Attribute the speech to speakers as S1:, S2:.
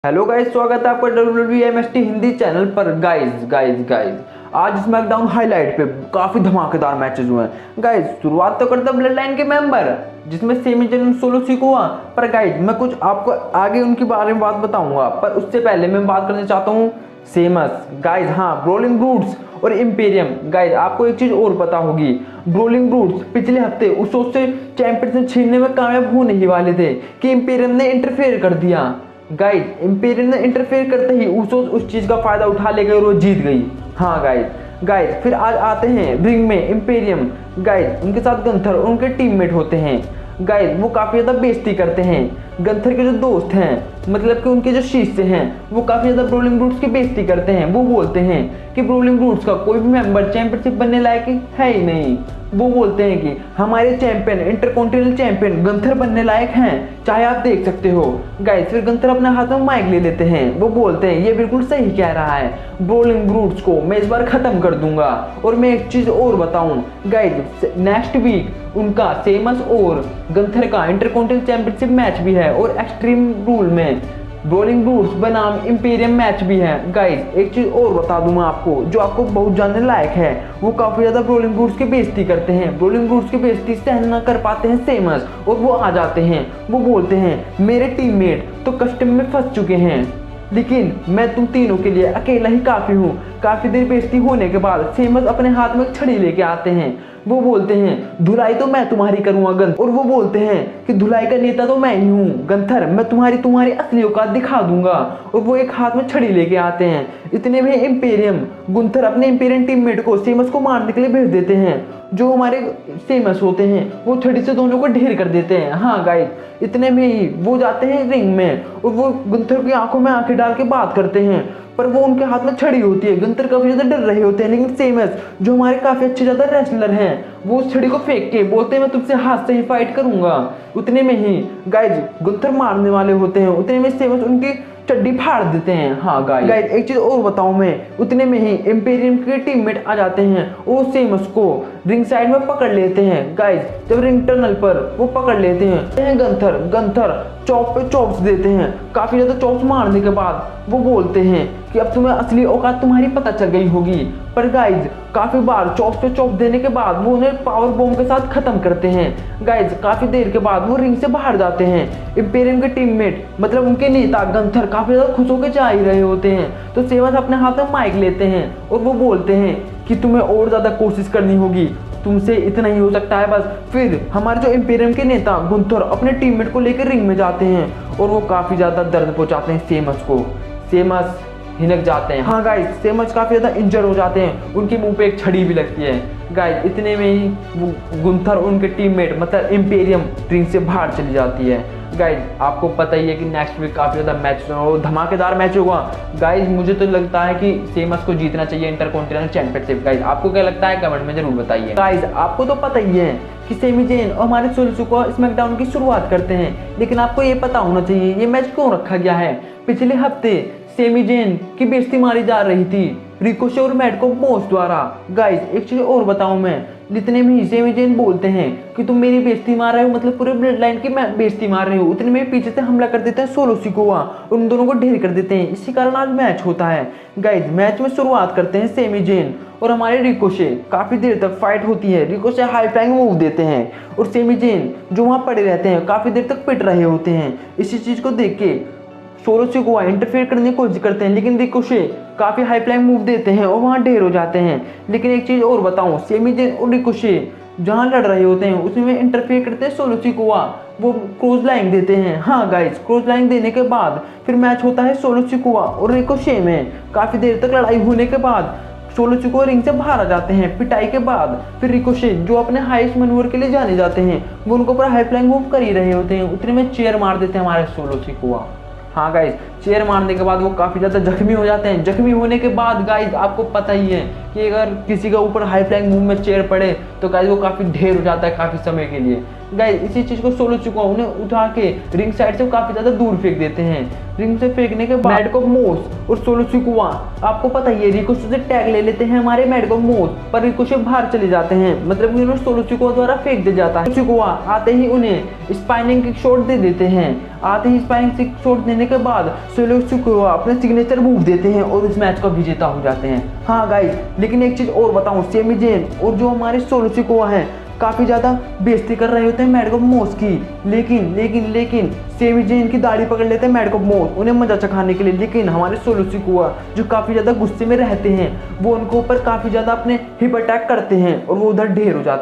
S1: Hello guys, स्वागत है आपका WWMST हिंदी चैनल पर। गाइस आज स्मैकडाउन हाईलाइट पे काफी धमाकेदार मैचेस हुए हैं। गाइस शुरुआत तो करते ब्लड लाइन के मेंबर जिसमें सेमी जन सोलो सीको हुआ। पर गाइस मैं कुछ आपको आगे उनके बारे में बात बताऊंगा, पर उससे पहले मैं बात करना चाहता हूँ सेमस। गाइस हाँ, ब्रोलिंग ब्रूट्स और इंपेरियम। गाइस आपको एक चीज और पता होगी, ब्रोलिंग ब्रूट्स पिछले हफ्ते उस से चैंपियनशिप छीनने में कामयाब होने ही वाले थे कि इंपेरियम ने इंटरफेयर कर दिया। गाइस इंपेरियम ने इंटरफेयर करते ही उसोस उस चीज का फायदा उठा ले गई और वो जीत गई। हाँ गाइस फिर आज आते हैं रिंग में इंपेरियम। गाइस उनके साथ गंथर और उनके टीममेट होते हैं। गाइस वो काफी ज्यादा बेइज्जती करते हैं। गंथर के जो दोस्त हैं, मतलब कि उनके जो शिष्य हैं, वो काफी ज्यादा ब्रोलिंग ब्रूट्स की बेइज्जती करते हैं। वो बोलते हैं कि ब्रोलिंग ब्रूट्स का कोई भी मेंबर चैंपियनशिप बनने लायक है ही नहीं। वो बोलते हैं कि हमारे चैंपियन, इंटरकॉन्टिनेंटल चैंपियन गंथर बनने लायक हैं, चाहे आप देख सकते हो। गाइस फिर गंथर अपने हाथ में माइक ले लेते हैं। वो बोलते हैं ये बिल्कुल सही कह रहा है, ब्रोलिंग ब्रूट्स को मैं इस बार खत्म कर दूंगा। और मैं एक चीज और बताऊं गाइस, नेक्स्ट वीक उनका सेमस और गंथर का इंटरकॉन्टिनेंटल चैंपियनशिप मैच भी है और एक्सट्रीम रूल में ब्रोलिंग ब्रूट्स बनाम इंपेरियम मैच भी है। गाइस एक चीज और बता दूं मैं आपको, जो आपको बहुत जानने लायक है। वो काफी ज्यादा ब्रोलिंग ब्रूट्स की बेइज्जती करते हैं। ब्रोलिंग ब्रूट्स की बेइज्जती सहन न कर पाते हैं सेमस, और वो आ जाते हैं। वो बोलते हैं मेरे टीममेट तो कष्ट में फंस चुके हैं, लेकिन मैं तुम तीनों के लिए अकेला ही काफी हूँ। काफी देर बेइज्जती होने के बाद सेमस अपने हाथ में एक छड़ी लेके आते हैं। वो बोलते हैं धुलाई तो मैं तुम्हारी करूंगा गंथर। और वो बोलते हैं कि धुलाई का नेता तो मैं ही हूँ गंथर, मैं तुम्हारी असली औकात दिखा दूंगा। और वो एक हाथ में छड़ी लेके आते हैं। इतने में इंपेरियम गुंथर अपने इंपेरियन टीममेट को सेमस को मारने के लिए भेज देते हैं। जो हमारे सेमस होते हैं वो छड़ी से दोनों को ढेर कर देते हैं। हाँ गाइस इतने में ही वो जाते हैं रिंग में और वो गुंथर की आंखों में आंखें डाल के बात करते हैं, पर वो उनके हाथ में छड़ी होती है। गंथर काफी ज्यादा डर रहे होते हैं, लेकिन सेमस जो हमारे काफी अच्छे ज्यादा रेसलर हैं, वो उस छड़ी को फेंक के बोलते हैं मैं तुमसे हाथ से ही फाइट करूंगा। उतने में ही गाइस गुंथर मारने वाले होते हैं। उतने में सेमस उनकी चड्डी फाड़ देते हैं। हाँ गाइस एक चीज और बताऊं मैं, उतने में ही इंपेरियम के टीममेट आ जाते हैं और सेमस को रिंग साइड में पकड़ लेते हैं। गाइस जब रिंग टनल पर वो पकड़ लेते हैं गंथर चॉप पे चॉप्स देते हैं। काफी ज्यादा चॉप्स मारने के बाद वो बोलते हैं कि अब तुम्हें असली औकात तुम्हारी पता चल गई होगी। पर गाइस काफी बार चॉप पे चॉप देने के बाद वो उन्हें पावर बॉम्ब के साथ खत्म करते हैं। गाइस काफी देर के बाद वो रिंग से बाहर जाते हैं। इंपेरियम के टीममेट मतलब उनके नेता गंथर काफी ज्यादा खुश होकर जा ही रहे होते हैं, तो सेवस अपने हाथ में माइक लेते हैं और वो बोलते हैं कि तुम्हें और ज्यादा कोशिश करनी होगी, तुमसे इतना ही हो सकता है बस। फिर हमारे जो इंपेरियम के नेता गुंथर अपने टीममेट को लेकर रिंग में जाते हैं और वो काफी ज्यादा दर्द पहुंचाते हैं सेमस को। सेमस हिनक जाते हैं। हाँ गाइस सेमस काफी ज्यादा इंजर हो जाते हैं, उनके मुंह पे एक छड़ी भी लगती है। गाइस इतने में ही वो गुंथर और उनके टीममेट मतलब इंपेरियम रिंग से बाहर चली जाती है। गाइस आपको पता ही है कि नेक्स्ट वीक काफी ज्यादा मैच और धमाकेदार मैच होगा। गाइस मुझे तो लगता है कि सेमस को जीतना चाहिए इंटरकॉन्टिनेंटल चैंपियनशिप। गाइस आपको क्या लगता है कमेंट में जरूर बताइए। गाइस आपको तो पता ही है कि सेमी जेन और हमारे सोलो सीको स्मैकडाउन की शुरुआत करते हैं, लेकिन आपको ये पता होना चाहिए ये मैच क्यों रखा गया है। पिछले हफ्ते सेमी जेन की बेइज्जती मारी जा रही थी रिकोशे और मैट को बॉस द्वारा। गाइस एक चीज और बताऊं मैं, जितने में सेमी जेन बोलते हैं कि तुम मेरी बेइज्जती मार रहे हो, मतलब पूरे ब्लड लाइन की मैं बेइज्जती मार रहे हो, उतने में पीछे से हमला कर देते हैं सोलो सीकोवा और उन दोनों को ढेर कर देते हैं। इसी कारण आज मैच होता है। गाइस मैच में शुरुआत करते हैं सेमी जेन और हमारे रिकोशे। काफी देर तक फाइट होती है। रिकोशे हाई फ्लाइंग मूव देते हैं और सेमी जेन जो वहां पड़े रहते हैं काफी देर तक पिट रहे होते हैं। इसी चीज को देख के सोलो सीकोवा इंटरफेयर करने की कोशिश करते हैं, लेकिन रिकोशे काफी हाई फ्लाइंग मूव देते हैं और वहां ढेर हो जाते हैं। लेकिन एक चीज और बताऊं, सेमी जेन और रिकोशे जहां लड़ रहे होते हैं उसमें इंटरफेयर करते हैं सोलो सीकोवा। वो क्लोज लाइन देते हैं। हाँ गाइस क्लोज लाइन देने के बाद फिर मैच होता है सोलो सीकोवा और रिकोशे में। काफी देर तक लड़ाई होने के बाद सोलो सीकोवा रिंग से बाहर आ जाते हैं। पिटाई के बाद फिर रिकोशे जो अपने हाईएस्ट मैनूवर के लिए जाने जाते हैं, वो उनको ऊपर हाई फ्लाइंग मूव कर ही रहे होते हैं। उतने में चेयर मार देते हैं हमारे सोलो सीकोवा। हाँ गाइस चेयर मारने के बाद वो काफी ज्यादा जख्मी हो जाते हैं। जख्मी होने के बाद गाइस आपको पता ही है कि अगर किसी का ऊपर हाई फ्लाइंग मूव में चेयर पड़े तो गाइस वो काफी ढेर हो जाता है काफी समय के लिए। गाइस इसी चीज को सोलो सिकुआ उन्हें उठा के रिंग साइड से काफी ज्यादा दूर फेंक देते हैं। रिंग से फेंकने के बाद मैडकॉप मोस और सोलो सिकुआ आपको पता ही है रिकोशे से टैग ले लेते हैं हमारे मैडकॉप मोस, पर रिकोशे बाहर चले जाते हैं, मतलब कि उन्हें सोलो सिकुआ द्वारा फेंक दिया जाता है। सिकुआ आते ही उन्हें स्पाइनिंग किक शॉट दे देते हैं। आते ही स्पाइनिंग किक शॉट देने के बाद सोलो सिकुआ अपने सिग्नेचर मूव देते हैं और उस मैच का विजेता हो जाते हैं। हाँ गाइस, लेकिन एक चीज और बताऊं, सेमी जेन और जो हमारे सोलो सिकुआ हैं काफ़ी ज़्यादा बेइज्जती कर रहे होते हैं मैडकॉप मोस की, लेकिन सेमी जेन की दाढ़ी पकड़ लेते हैं मैडकॉप मोस उन्हें मजा चखाने के लिए। लेकिन हमारे सोलो सिकुआ जो काफ़ी ज़्यादा गुस्से में रहते हैं वो उनके ऊपर काफ़ी ज़्यादा अपने हिप अटैक करते हैं और वो उधर ढेर हो जाते हैं।